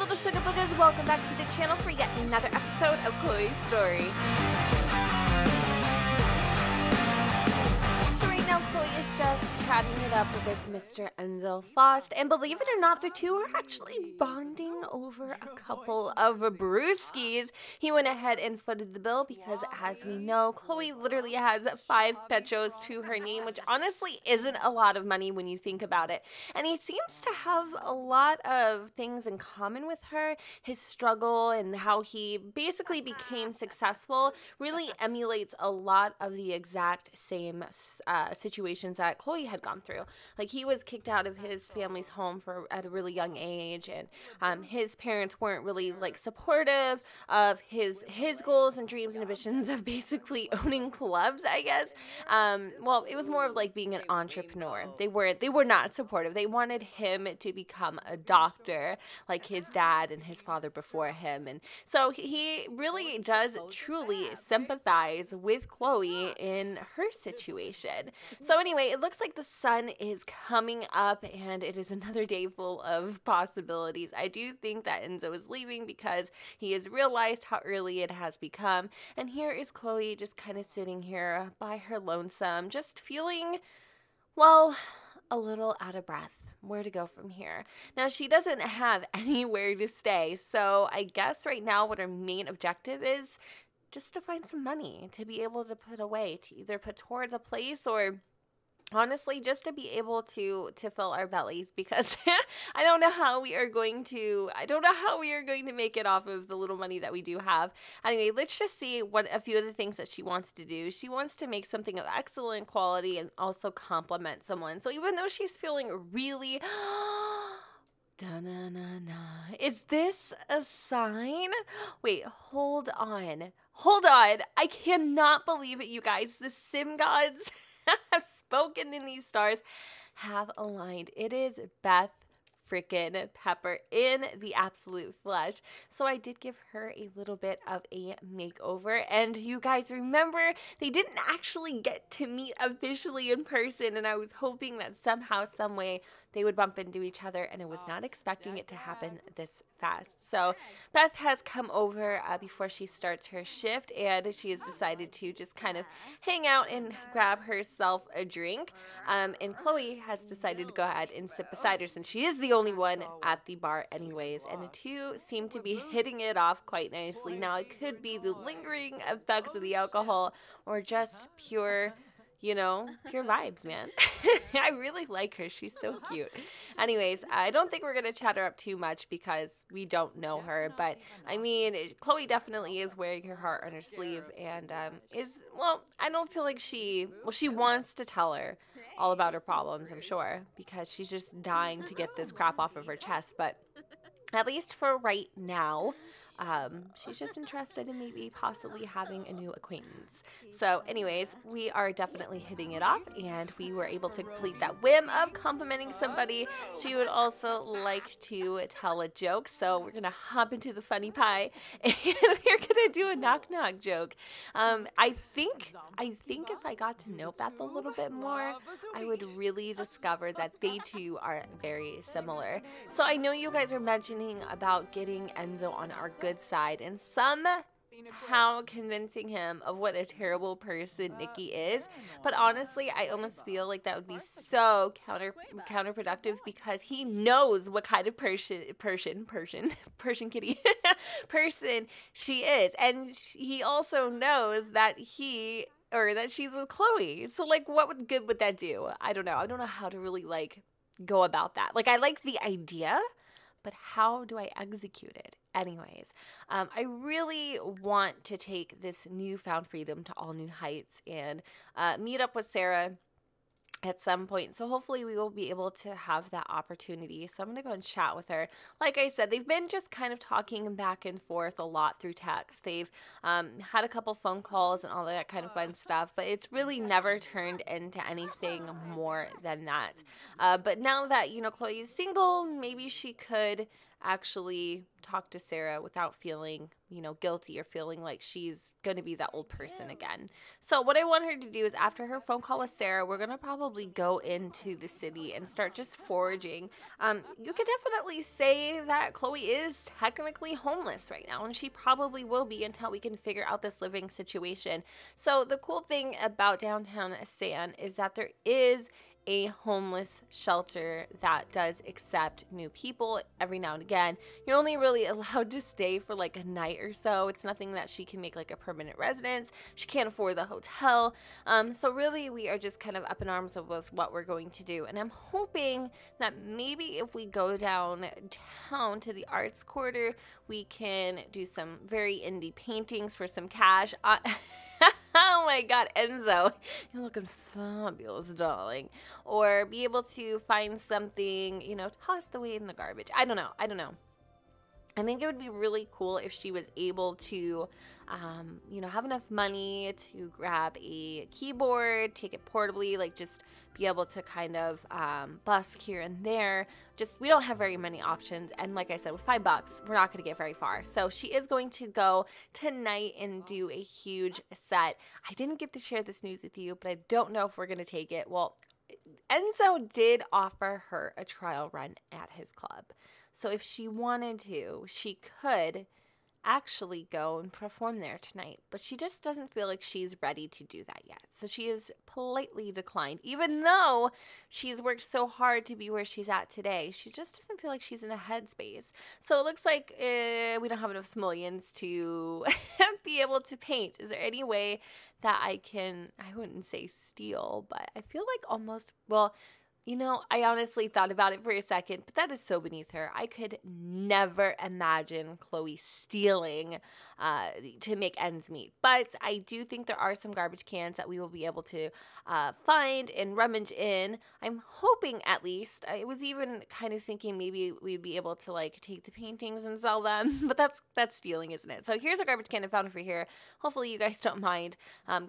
little sugar boogers, welcome back to the channel for yet another episode of Khloe's story. So right now Khloe is just chatting it up with Mr. Enzo Faust, and believe it or not, the two are actually bonding over a couple of brewskis. He went ahead and footed the bill because, as we know, Khloe literally has 5 petros to her name, which honestly isn't a lot of money when you think about it. And he seems to have a lot of things in common with her. His struggle and how he basically became successful really emulates a lot of the exact same situations that Khloe had gone through. Like, he was kicked out of his family's home at a really young age, and his parents weren't really like supportive of his goals and dreams and ambitions of basically owning clubs, I guess. Well, it was more of like being an entrepreneur. They were not supportive. They wanted him to become a doctor like his dad and his father before him. And so he really does truly sympathize with Khloe in her situation. So anyway, it looks like the sun is coming up and it is another day full of possibilities. I do think that Enzo is leaving because he has realized how early it has become. And here is Khloe just kind of sitting here by her lonesome, just feeling, well, a little out of breath. Where to go from here. Now, she doesn't have anywhere to stay, so I guess right now what her main objective is just to find some money to be able to put away, to either put towards a place or honestly just to be able to fill our bellies, because I don't know how we are going to make it off of the little money that we do have. Anyway, let's just see what a few of the things that she wants to do. She wants to make something of excellent quality and also compliment someone. So even though she's feeling really da-na-na-na, is this a sign? Wait, hold on. I cannot believe it, you guys. The sim gods have spoken, in these stars have aligned. It is Beth freaking Pepper in the absolute flesh. So I did give her a little bit of a makeover, and you guys remember they didn't actually get to meet officially in person, and I was hoping that somehow, some way they would bump into each other, and I was not expecting it to happen this fast. So Beth has come over before she starts her shift, and she has decided to just kind of hang out and grab herself a drink. And Khloe has decided to go ahead and sit beside her, since she is the only one at the bar anyways, and the two seem to be hitting it off quite nicely. Now, it could be the lingering effects of the alcohol or just pure vibes, man. I really like her. She's so cute. Anyways, I don't think we're going to chat her up too much because we don't know her. But, I mean, Khloe definitely is wearing her heart on her sleeve and I don't feel like she wants to tell her all about her problems, I'm sure, because she's just dying to get this crap off of her chest. But at least for right now, she's just interested in maybe possibly having a new acquaintance. So anyways, we are definitely hitting it off, and we were able to complete that whim of complimenting somebody. She would also like to tell a joke, so we're gonna hop into the funny pie and we're gonna do a knock knock joke. I think if I got to know Beth a little bit more, I would really discover that they two are very similar. So I know you guys are mentioning about getting Enzo on our good side and somehow convincing him of what a terrible person Nikki is. But honestly, I almost feel like that would be so counterproductive, because he knows what kind of Persian kitty person she is, and he also knows that she's with Khloe. So like, what good would that do? I don't know how to really like go about that. Like, I like the idea, but how do I execute it? Anyways, I really want to take this newfound freedom to all new heights and meet up with Sarah at some point. So hopefully we will be able to have that opportunity. So I'm going to go and chat with her. Like I said, they've been just kind of talking back and forth a lot through text. They've had a couple phone calls and all that kind of fun stuff, but it's really never turned into anything more than that. But now that, Khloe is single, maybe she could actually talk to Sarah without feeling, guilty or feeling like she's going to be that old person again. So what I want her to do is after her phone call with Sarah, we're going to probably go into the city and start just foraging. You could definitely say that Khloe is technically homeless right now, and she probably will be until we can figure out this living situation. So the cool thing about downtown San is that there is a homeless shelter that does accept new people every now and again. You're only really allowed to stay for like a night or so. It's nothing that she can make like a permanent residence. She can't afford the hotel. So really we are just kind of up in arms with what we're going to do. And I'm hoping that maybe if we go downtown to the arts quarter, we can do some very indie paintings for some cash. Oh my God, Enzo, you're looking fabulous, darling. Or be able to find something, tossed away in the garbage. I don't know. I think it would be really cool if she was able to, have enough money to grab a keyboard, take it portably, like just be able to kind of busk here and there. Just, we don't have very many options. And like I said, with $5, we're not going to get very far. So she is going to go tonight and do a huge set. I didn't get to share this news with you, but I don't know if we're going to take it. Well, Enzo did offer her a trial run at his club. So if she wanted to, she could actually go and perform there tonight. But she just doesn't feel like she's ready to do that yet. So she is politely declined, even though she's worked so hard to be where she's at today. She just doesn't feel like she's in the headspace. So it looks like we don't have enough simoleons to be able to paint. Is there any way that I wouldn't say steal, but I feel like almost, well, I honestly thought about it for a second, but that is so beneath her. I could never imagine Khloe stealing to make ends meet. But I do think there are some garbage cans that we will be able to find and rummage in. I'm hoping at least. I was even kind of thinking maybe we'd be able to like take the paintings and sell them, but that's stealing, isn't it? So here's a garbage can I found for here. Hopefully you guys don't mind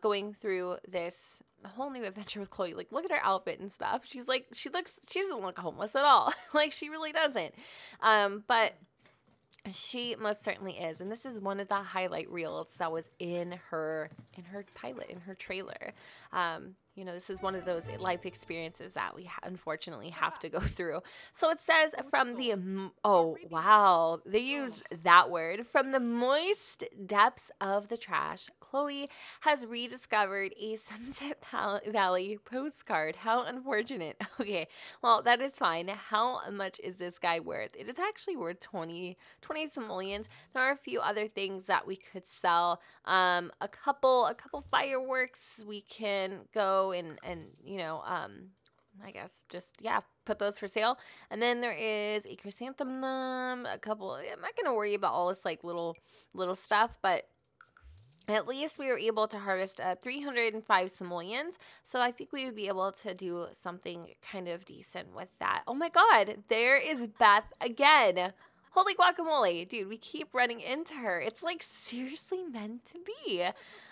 going through this a whole new adventure with Khloe. Like, look at her outfit and stuff. She doesn't look homeless at all. Like, she really doesn't. But she most certainly is. And this is one of the highlight reels that was in her pilot, in her trailer. This is one of those life experiences that we unfortunately have to go through. So it says from the, oh, wow, they used that word. From the moist depths of the trash, Khloe has rediscovered a Sunset Valley postcard. How unfortunate. Okay, well, that is fine. How much is this guy worth? It is actually worth 20 simoleons. There are a few other things that we could sell. A couple fireworks. We can go and I guess just, yeah, put those for sale. And then there is a chrysanthemum, a couple. I'm not gonna worry about all this like little stuff, but at least we were able to harvest 305 simoleons. So I think we would be able to do something kind of decent with that. Oh my God, there is Beth again. Holy guacamole. Dude, we keep running into her. It's like seriously meant to be.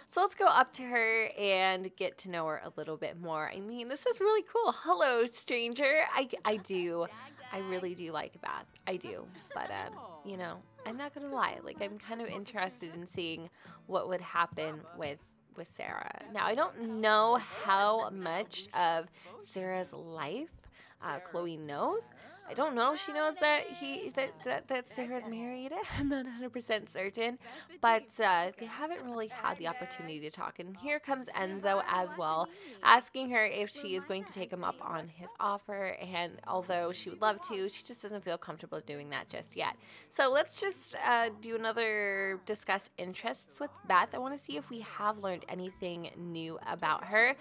So let's go up to her and get to know her a little bit more. I mean, this is really cool. Hello, stranger. I really do like Beth. I do. But, I'm not going to lie. Like, I'm kind of interested in seeing what would happen with Sarah. Now, I don't know how much of Sarah's life Khloe knows. I don't know if she knows that that Sarah's married. I'm not 100% certain, but they haven't really had the opportunity to talk. And here comes Enzo as well, asking her if she is going to take him up on his offer. And although she would love to, she just doesn't feel comfortable doing that just yet. So let's just do another discuss interests with Beth. I want to see if we have learned anything new about her.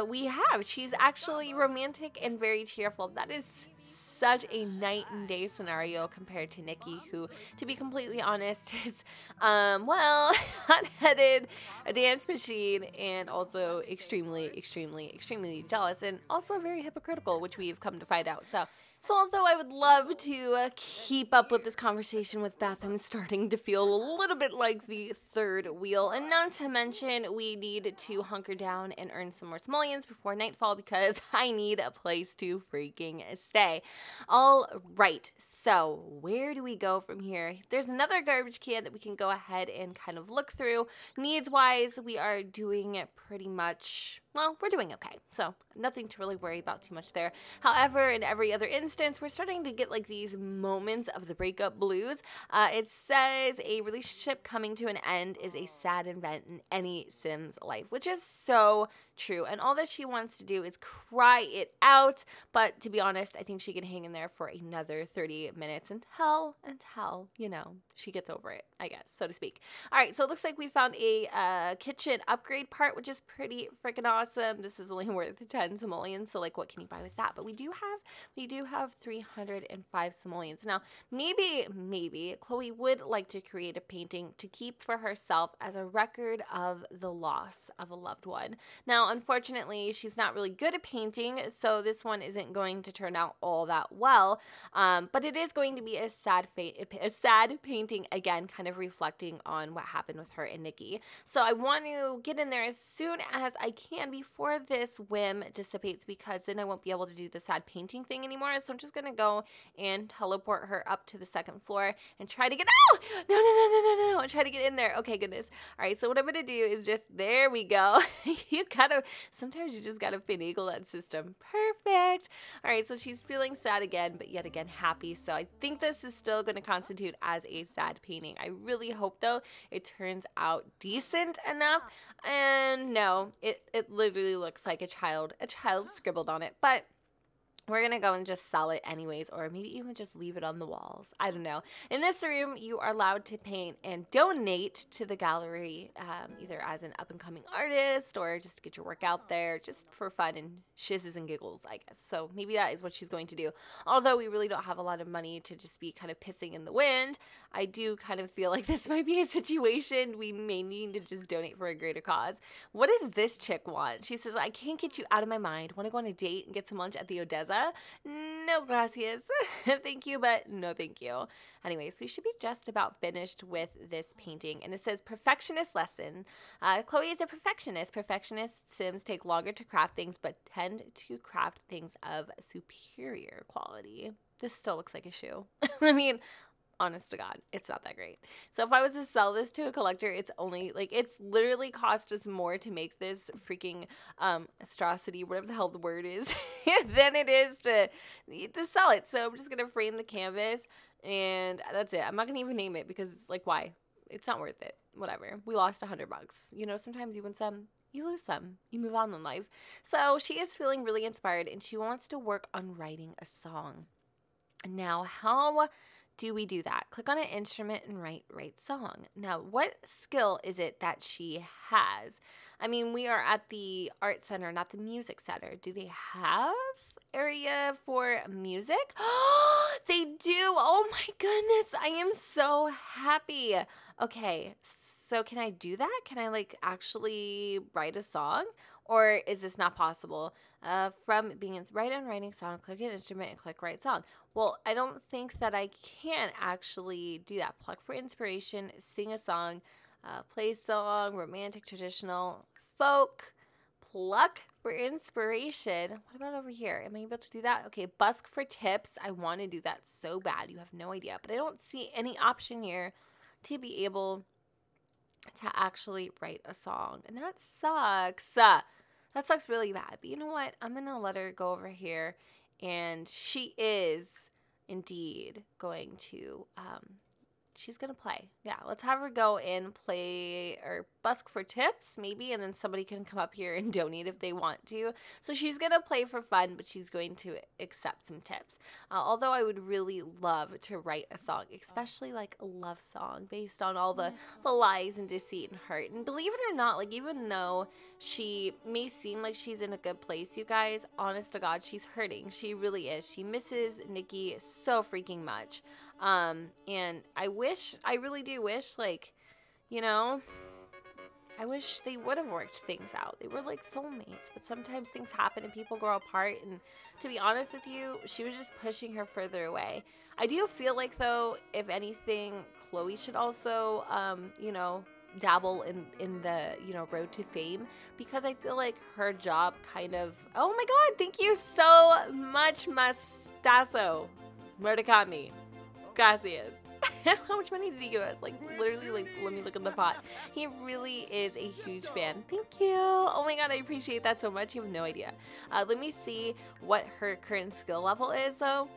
We have. She's actually romantic and very cheerful. That is such a night and day scenario compared to Nikki, who, to be completely honest, is, hot-headed, a dance machine, and also extremely, extremely, extremely jealous, and also very hypocritical, which we've come to find out. So So although I would love to keep up with this conversation with Beth, I'm starting to feel a little bit like the third wheel. And not to mention, we need to hunker down and earn some more simoleons before nightfall because I need a place to freaking stay. All right, so where do we go from here? There's another garbage can that we can go ahead and kind of look through. Needs-wise, we are doing it pretty much, well, we're doing okay. So nothing to really worry about too much there. However, in every other instance, we're starting to get like these moments of the breakup blues. It says a relationship coming to an end is a sad event in any Sim's life, which is so true. And all that she wants to do is cry it out. But to be honest, I think she can hang in there for another 30 minutes until, you know, she gets over it, I guess, so to speak. All right, so it looks like we found a kitchen upgrade part, which is pretty freaking awesome. This is only worth 10 simoleons, so like what can you buy with that? But we do have 305 simoleons. Now, maybe Chloe would like to create a painting to keep for herself as a record of the loss of a loved one. Now, unfortunately, she's not really good at painting, so this one isn't going to turn out all that well. But it is going to be a sad painting, again, kind of reflecting on what happened with her and Nikki. So I want to get in there as soon as I can before this whim dissipates, because then I won't be able to do the sad painting thing anymore. So I'm just going to go and teleport her up to the second floor and try to get, no, try to get in there. Okay, goodness. All right, so what I'm going to do is just, there we go. Sometimes you just got to finagle that system. Perfect. All right, so she's feeling sad again, but yet again happy. So I think this is still going to constitute as a sad painting. I really hope, though, it turns out decent enough. And no, it literally looks like a child scribbled on it. But we're going to go and just sell it anyways, or maybe even just leave it on the walls. I don't know. In this room, you are allowed to paint and donate to the gallery, either as an up-and-coming artist or just to get your work out there, just for fun and shizzes and giggles, I guess. So maybe that is what she's going to do. Although we really don't have a lot of money to just be kind of pissing in the wind, I do kind of feel like this might be a situation we may need to just donate for a greater cause. What does this chick want? She says, I can't get you out of my mind. Want to go on a date and get some lunch at the Odessa? No gracias. Thank you, but no thank you. Anyways, we should be just about finished with this painting. And it says perfectionist lesson. Chloe is a perfectionist. Perfectionist Sims take longer to craft things, but tend to craft things of superior quality. This still looks like a shoe. I mean, honest to God, it's not that great. So if I was to sell this to a collector, it's only like, it's literally cost us more to make this freaking atrocity, whatever the hell the word is, than it is to sell it. So I'm just gonna frame the canvas and that's it. I'm not gonna even name it because, like, why? It's not worth it. Whatever. We lost $100. You know, sometimes you win some, you lose some. You move on in life. So she is feeling really inspired and she wants to work on writing a song. Now, how do we do that? Click on an instrument and write song. Now, what skill is it that she has? I mean, we are at the art center, not the music center. Do they have area for music? They do. Oh my goodness. I am so happy. Okay, so can I do that? Can I like actually write a song? Or is this not possible? From being write on writing song, click an instrument and click write song. Well, I don't think that I can actually do that. Pluck for inspiration, sing a song, play song, romantic, traditional, folk, pluck for inspiration. What about over here? Am I able to do that? Okay, busk for tips. I want to do that so bad. You have no idea. But I don't see any option here to be able to actually write a song. And that sucks. That sucks really bad. But you know what? I'm going to let her go over here. And she is indeed going to, she's going to play. Yeah, let's have her go and play or busk for tips maybe. And then somebody can come up here and donate if they want to. So she's going to play for fun, but she's going to accept some tips. Although I would really love to write a song, especially like a love song based on all the lies and deceit and hurt. And believe it or not, like even though she may seem like she's in a good place, you guys, honest to God, she's hurting. She really is. She misses Nikki so freaking much. And I really do wish, like, you know, I wish they would have worked things out. They were like soulmates, but sometimes things happen and people grow apart. And to be honest with you, she was just pushing her further away. I do feel like, though, if anything, Khloe should also, dabble in the, road to fame, because I feel like her job kind of, oh my God, thank you so much, Mastasso. Murderkami. Gracias. How much money did he give us? Like, literally, like, let me look in the pot. He really is a huge fan. Thank you. Oh my God, I appreciate that so much. You have no idea. Let me see what her current skill level is, though.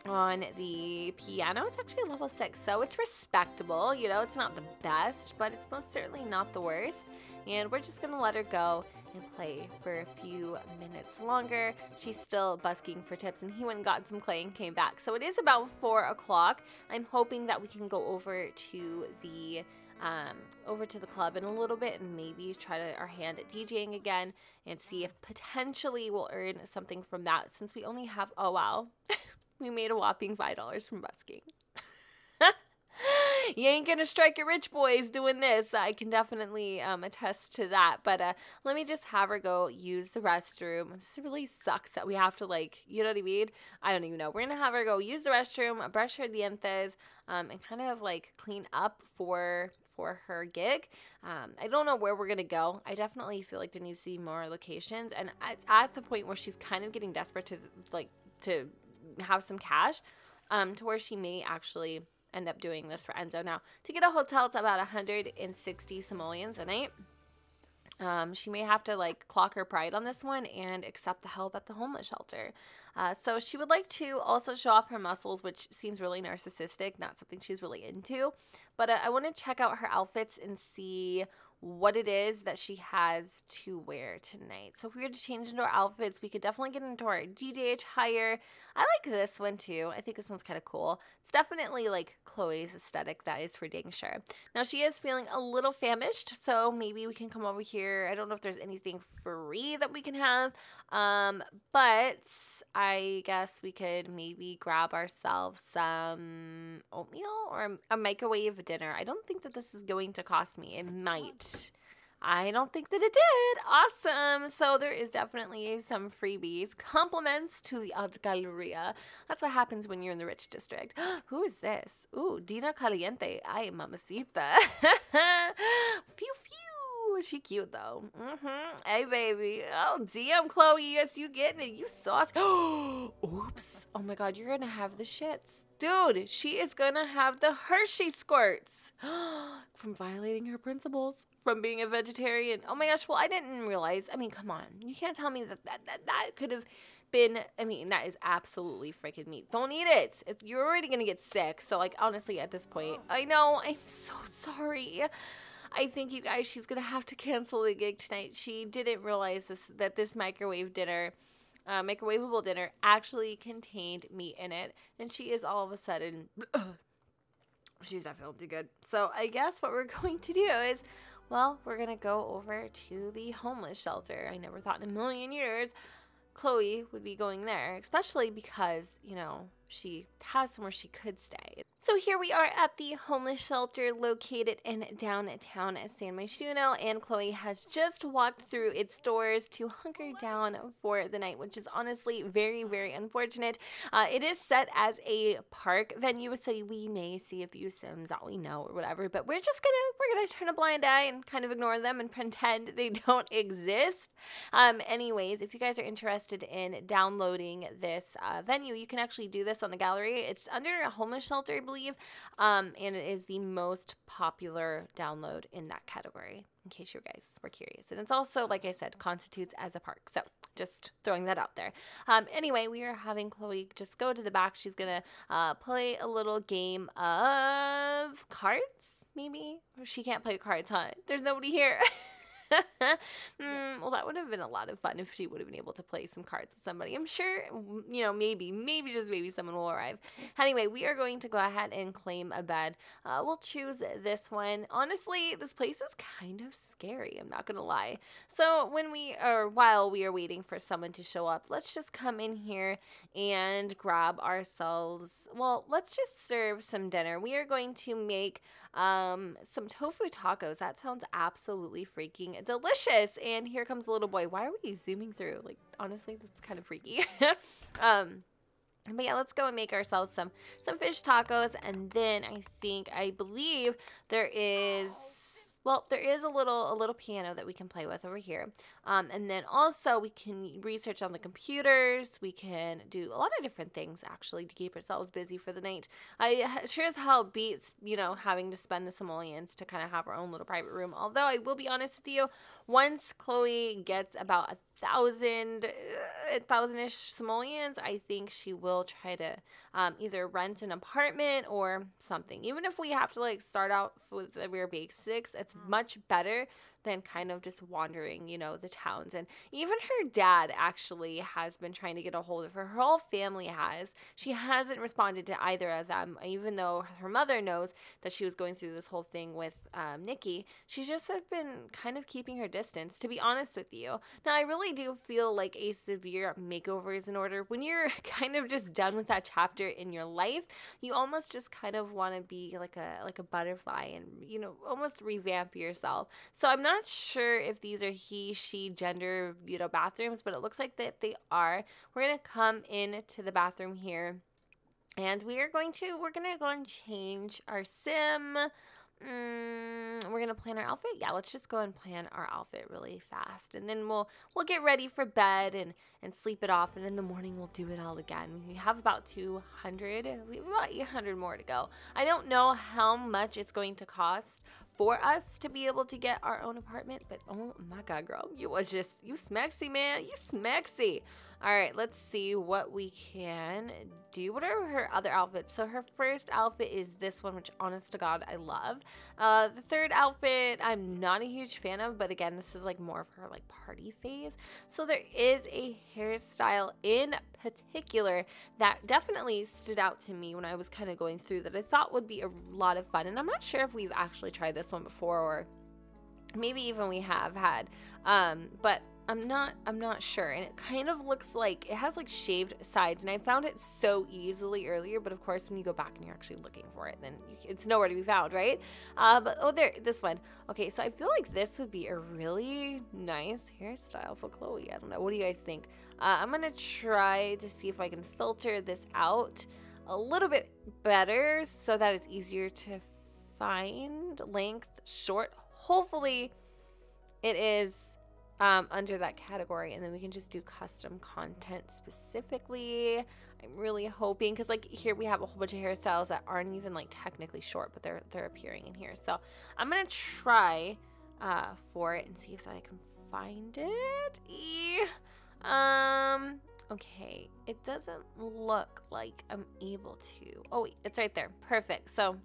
On the piano, it's actually a level 6, so it's respectable. It's not the best, but it's most certainly not the worst. And we're just gonna let her go and play for a few minutes longer. She's still busking for tips, and he went and got some clay and came back. So it is about 4 o'clock. I'm hoping that we can go over to the club in a little bit and maybe try our hand at DJing again and see if potentially we'll earn something from that, since we only have, oh wow, we made a whopping $5 from busking. You ain't gonna strike your rich boys doing this. I can definitely attest to that. But let me just have her go use the restroom. This really sucks that we have to, like, you know what I mean? I don't even know. We're gonna have her go use the restroom, brush her dientes, and kind of like clean up for her gig. I don't know where we're gonna go. I definitely feel like there needs to be more locations, and it's at the point where she's kind of getting desperate to have some cash, to where she may actually end up doing this for Enzo. Now, to get a hotel, it's about 160 simoleons a night. She may have to, like, clock her pride on this one and accept the help at the homeless shelter. So she would like to also show off her muscles, which seems really narcissistic, not something she's really into. But I want to check out her outfits and see what it is that she has to wear tonight. So if we were to change into our outfits, we could definitely get into our DJH hire. I like this one too. I think this one's kind of cool. It's definitely like Khloe's aesthetic, that is for dang sure. Now she is feeling a little famished, so maybe we can come over here. I don't know if there's anything free that we can have, but I guess we could maybe grab ourselves some oatmeal or a microwave dinner. I don't think that this is going to cost me. It might. I don't think that it did. Awesome. So there is definitely some freebies. Compliments to the Art Galleria. That's what happens when you're in the rich district. Who is this? Ooh, Dina Caliente. Ay, mamacita. Phew, phew. She cute, though. Hey, baby. Oh, damn, Khloe. Yes, you getting it. You saucy. Oops. Oh, my God. You're going to have the shits. Dude, she is going to have the Hershey squirts from violating her principles, from being a vegetarian. Oh, my gosh. Well, I didn't realize. I mean, come on. You can't tell me that could have been. I mean, that is absolutely freaking meat. Don't eat it. You're already going to get sick. So, like, honestly, at this point, I know. I'm so sorry. I think, you guys, she's going to have to cancel the gig tonight. She didn't realize that this microwavable dinner actually contained meat in it. And she is all of a sudden, she's not feeling too good. So I guess what we're going to do is, well, we're going to go over to the homeless shelter. I never thought in a million years Khloe would be going there, especially because, she has somewhere she could stay. So here we are at the homeless shelter located in downtown San Myshuno, and Khloe has just walked through its doors to hunker down for the night, which is honestly very, very unfortunate. It is set as a park venue, so we may see a few Sims that we know or whatever, but we're gonna turn a blind eye and kind of ignore them and pretend they don't exist. Anyways, if you guys are interested in downloading this venue, you can actually do this on the gallery. It's under a homeless shelter, I believe, and it is the most popular download in that category, in case you guys were curious. And it's also, like I said, constitutes as a park, so just throwing that out there. Anyway, we are having Khloe just go to the back. She's gonna play a little game of cards, maybe. She can't play cards, huh? There's nobody here. Well, that would have been a lot of fun if she would have been able to play some cards with somebody. I'm sure, maybe just maybe someone will arrive. Anyway, we are going to go ahead and claim a bed. We'll choose this one. Honestly, this place is kind of scary. I'm not going to lie. So while we are waiting for someone to show up, let's just come in here and grab ourselves, let's just serve some dinner. We are going to make some tofu tacos. That sounds absolutely freaking delicious. And here comes the little boy. Why are we zooming through? Like, honestly, that's kind of freaky. But yeah, let's go and make ourselves some fish tacos, and then I believe there is a little piano that we can play with over here. And then also we can research on the computers. We can do a lot of different things actually to keep ourselves busy for the night. I sure as hell beats, having to spend the simoleons to kind of have our own little private room. Although I will be honest with you, once Khloe gets about 1,000-ish simoleons, I think she will try to either rent an apartment or something. Even if we have to like start out with the bare basics, it's much better than kind of just wandering, the towns. And even her dad actually has been trying to get a hold of her. Her whole family has. She hasn't responded to either of them, even though her mother knows that she was going through this whole thing with Nikki. She just has been kind of keeping her distance, to be honest with you. Now, I really do feel like a severe makeover is in order. When you're kind of just done with that chapter in your life, you almost just kind of want to be like a butterfly and, almost revamp yourself. So I'm not sure if these are he, she, gender, bathrooms, but it looks like that they are. We're going to come into the bathroom here, and we're going to go and change our sim. We're going to plan our outfit. Yeah, let's just go and plan our outfit really fast. And then we'll get ready for bed and sleep it off. And in the morning, we'll do it all again. We have about 200. We have about 800 more to go. I don't know how much it's going to cost for us to be able to get our own apartment. But oh my God, girl, you smexy, man. You smexy. All right, let's see what we can do. What are her other outfits? So her first outfit is this one, which honest to God, I love. The third outfit, I'm not a huge fan of, but again, this is like more of her like party phase. So there is a hairstyle in particular that definitely stood out to me when I was kind of going through that I thought would be a lot of fun. And I'm not sure if we've actually tried this one before, or maybe even we have had, but I'm not sure. And it kind of looks like it has like shaved sides, and I found it so easily earlier, but of course when you go back and you're actually looking for it, then it's nowhere to be found, right? This one. Okay, so I feel like this would be a really nice hairstyle for Khloe. I don't know. What do you guys think? I'm gonna try to see if I can filter this out a little bit better so that it's easier to find. Length, short. Hopefully it is under that category, and then we can just do custom content specifically. I'm really hoping, because like here we have a whole bunch of hairstyles that aren't even like technically short, but they're appearing in here. So I'm gonna try for it and see if I can find it. Okay, it doesn't look like I'm able to. Oh wait, it's right there. Perfect. So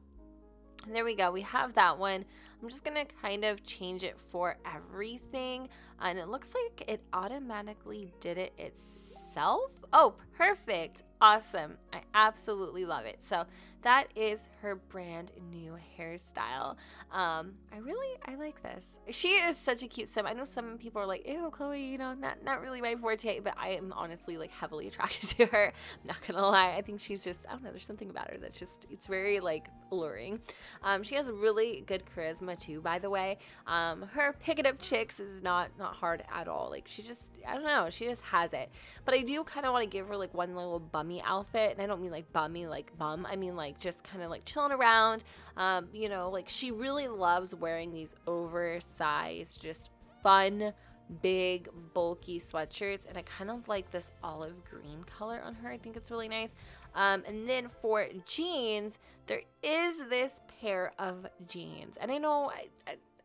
there we go. We have that one. I'm just going to kind of change it for everything. And it looks like it automatically did it itself. Oh, perfect. Awesome. I absolutely love it. So that is her brand new hairstyle. I like this. She is such a cute sim. I know some people are like, ew, Khloe, not really my forte, but I am honestly like heavily attracted to her. I'm not gonna lie. I think she's just, I don't know, there's something about her that's just, it's very like alluring. She has really good charisma too, by the way. Her picking up chicks is not hard at all. Like she just, I don't know, she just has it. But I do kind of want to give her like one little bummy outfit, and I don't mean like bummy like bum. I mean like just kind of like chilling around. Like she really loves wearing these oversized, just fun, big, bulky sweatshirts, and I kind of like this olive green color on her. I think it's really nice. And then for jeans, there is this pair of jeans, and I know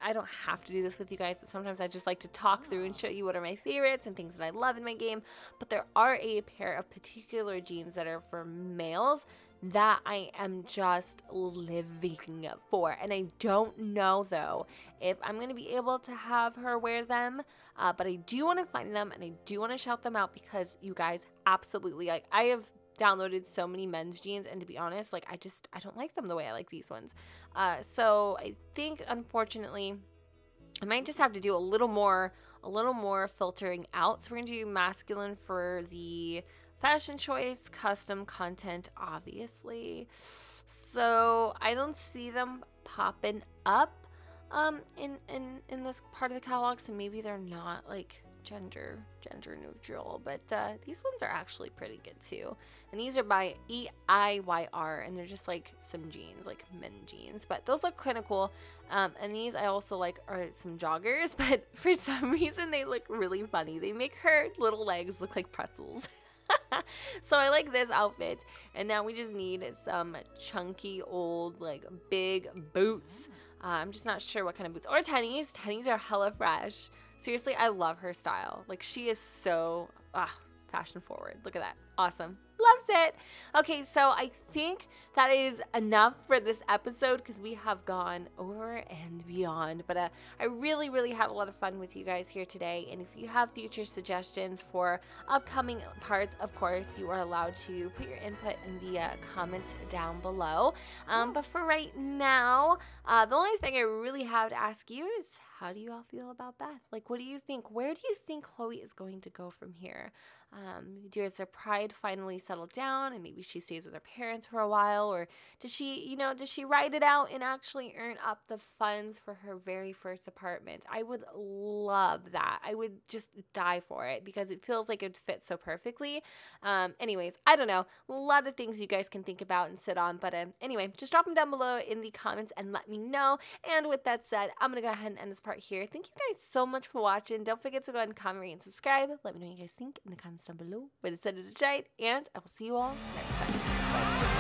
I don't have to do this with you guys, but sometimes I just like to talk through and show you what are my favorites and things that I love in my game. But there are a pair of particular jeans that are for males that I am just living for. And I don't know though if I'm going to be able to have her wear them, but I do want to find them and I do want to shout them out because you guys absolutely, like, I have downloaded so many men's jeans, and to be honest, like, I don't like them the way I like these ones. So I think, unfortunately, I might just have to do a little more filtering out. So we're gonna do masculine for the fashion choice, custom content, obviously. So I don't see them popping up in this part of the catalog, so maybe they're not like gender neutral, but these ones are actually pretty good too. And these are by EIYR, and they're just like some jeans, like men jeans, but those look kind of cool. And these I also like are some joggers, but for some reason they look really funny. They make her little legs look like pretzels. So I like this outfit. And now we just need some chunky old like big boots. I'm just not sure what kind of boots, or tennies. Tennies are hella fresh. Seriously, I love her style. Like, she is so fashion forward. Look at that. Awesome. Loves it. Okay, so I think that is enough for this episode because we have gone over and beyond. But I really, really had a lot of fun with you guys here today. And if you have future suggestions for upcoming parts, of course, you are allowed to put your input in the comments down below. But for right now, the only thing I really have to ask you is, how do you all feel about Beth? Like, what do you think? Where do you think Khloe is going to go from here? Does her pride finally settle down and maybe she stays with her parents for a while? Or does she ride it out and actually earn up the funds for her very first apartment? I would love that. I would just die for it because it feels like it would fit so perfectly. Anyways, I don't know. A lot of things you guys can think about and sit on. But anyway, just drop them down below in the comments and let me know. And with that said, I'm going to go ahead and end this part here. Thank you guys so much for watching. Don't forget to go ahead and comment, rate, and subscribe. Let me know what you guys think in the comments down below. Where the sun is shine, and I will see you all next time. Bye.